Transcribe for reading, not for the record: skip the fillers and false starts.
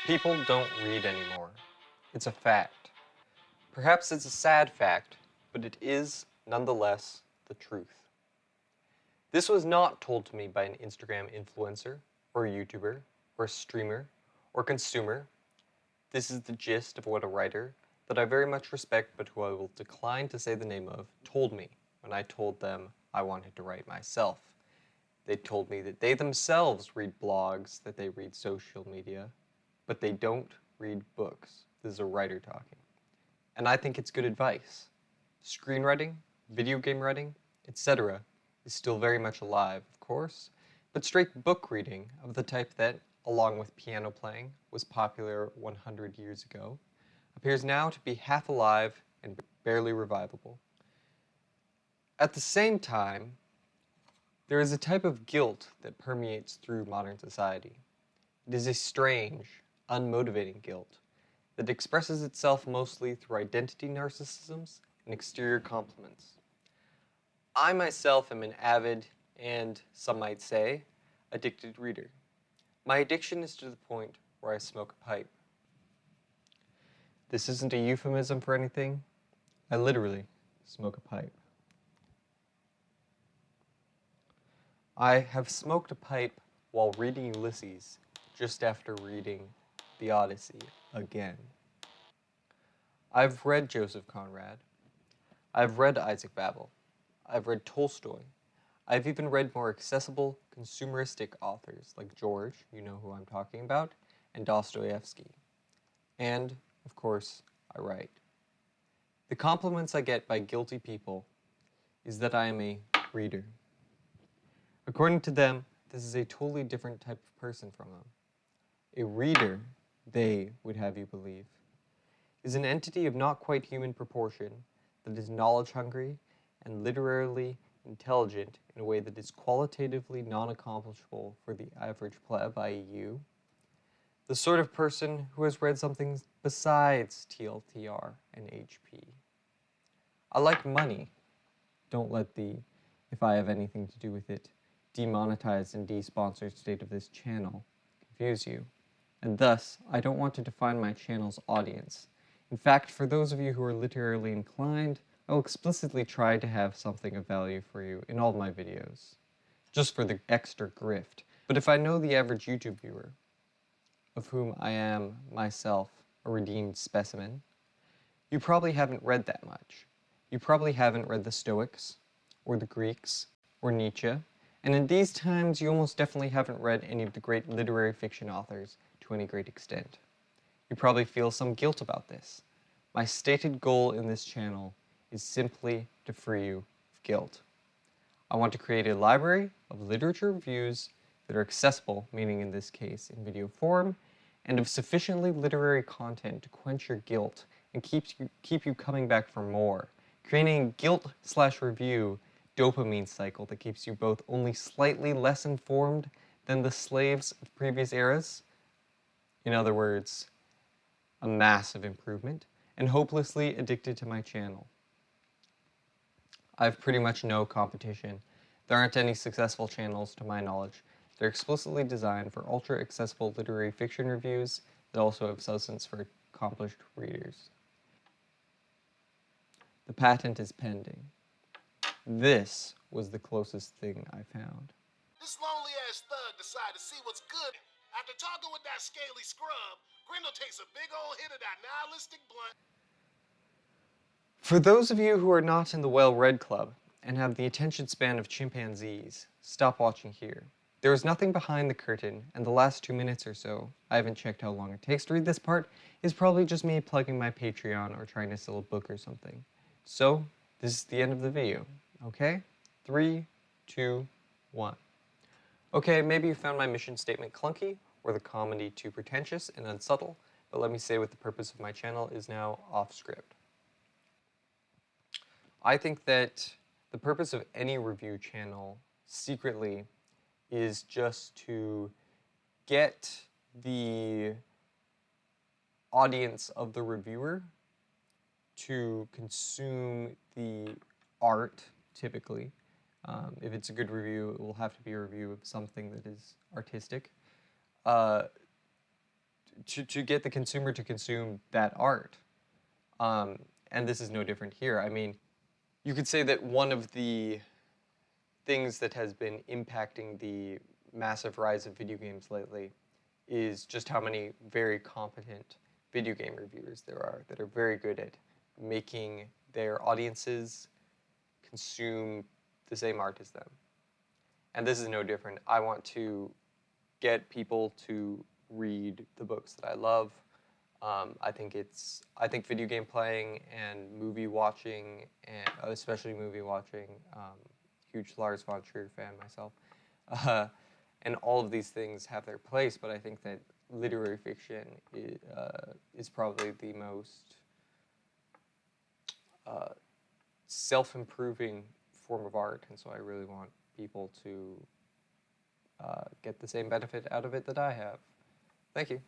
People don't read anymore. It's a fact. Perhaps it's a sad fact, but it is, nonetheless, the truth. This was not told to me by an Instagram influencer, or a YouTuber, or a streamer, or consumer. This is the gist of what a writer, that I very much respect but who I will decline to say the name of, told me when I told them I wanted to write myself. They told me that they themselves read blogs, that they read social media, but they don't read books. This is a writer talking. And I think it's good advice. Screenwriting, video game writing, etc. is still very much alive, of course, but straight book reading of the type that, along with piano playing, was popular 100 years ago, appears now to be half alive and barely revivable. At the same time, there is a type of guilt that permeates through modern society. It is a strange, unmotivating guilt that expresses itself mostly through identity narcissisms and exterior compliments. I myself am an avid and, some might say, addicted reader. My addiction is to the point where I smoke a pipe. This isn't a euphemism for anything. I literally smoke a pipe. I have smoked a pipe while reading Ulysses just after reading the Odyssey again. I've read Joseph Conrad. I've read Isaac Babel. I've read Tolstoy. I've even read more accessible, consumeristic authors like George, you know who I'm talking about, and Dostoevsky. And, of course, I write. The compliments I get by guilty people is that I am a reader. According to them, this is a totally different type of person from them. A reader, they would have you believe, is an entity of not quite human proportion that is knowledge-hungry and literarily intelligent in a way that is qualitatively non-accomplishable for the average pleb, i.e. you. The sort of person who has read something besides TLTR and HP. I like money. Don't let the, if I have anything to do with it, demonetized and de-sponsored state of this channel confuse you. And thus, I don't want to define my channel's audience. In fact, for those of you who are literarily inclined, I will explicitly try to have something of value for you in all of my videos, just for the extra grift. But if I know the average YouTube viewer, of whom I am, myself, a redeemed specimen, you probably haven't read that much. You probably haven't read the Stoics, or the Greeks, or Nietzsche, and in these times you almost definitely haven't read any of the great literary fiction authors to any great extent. You probably feel some guilt about this. My stated goal in this channel is simply to free you of guilt. I want to create a library of literature reviews that are accessible, meaning in this case in video form, and of sufficiently literary content to quench your guilt and keep you coming back for more, creating a guilt/review dopamine cycle that keeps you both only slightly less informed than the slaves of previous eras, in other words, a massive improvement, and hopelessly addicted to my channel. I have pretty much no competition. There aren't any successful channels to my knowledge. They're explicitly designed for ultra-accessible literary fiction reviews that also have substance for accomplished readers. The patent is pending. This was the closest thing I found. This lonely-ass thug decided to see what's good. After talking with that scaly scrub, Grindle takes a big old hit of that nihilistic blunt. For those of you who are not in the well-read club and have the attention span of chimpanzees, stop watching here. There is nothing behind the curtain, and the last 2 minutes or so, I haven't checked how long it takes to read this part, is probably just me plugging my Patreon or trying to sell a book or something. So, this is the end of the video, okay? 3, 2, 1. Okay, maybe you found my mission statement clunky, or the comedy too pretentious and unsubtle, but let me say what the purpose of my channel is now off script. I think that the purpose of any review channel, secretly, is just to get the audience of the reviewer to consume the art, typically. If it's a good review, it will have to be a review of something that is artistic. to get the consumer to consume that art. And this is no different here. I mean, you could say that one of the things that has been impacting the massive rise of video games lately is just how many very competent video game reviewers there are that are very good at making their audiences consume the same art as them. And this is no different. I want to get people to read the books that I love. I think video game playing and movie watching, and especially movie watching, huge Lars von Trier fan myself, uh, and all of these things have their place. But I think that literary fiction is probably the most self-improving form of art, and so I really want people to get the same benefit out of it that I have. Thank you.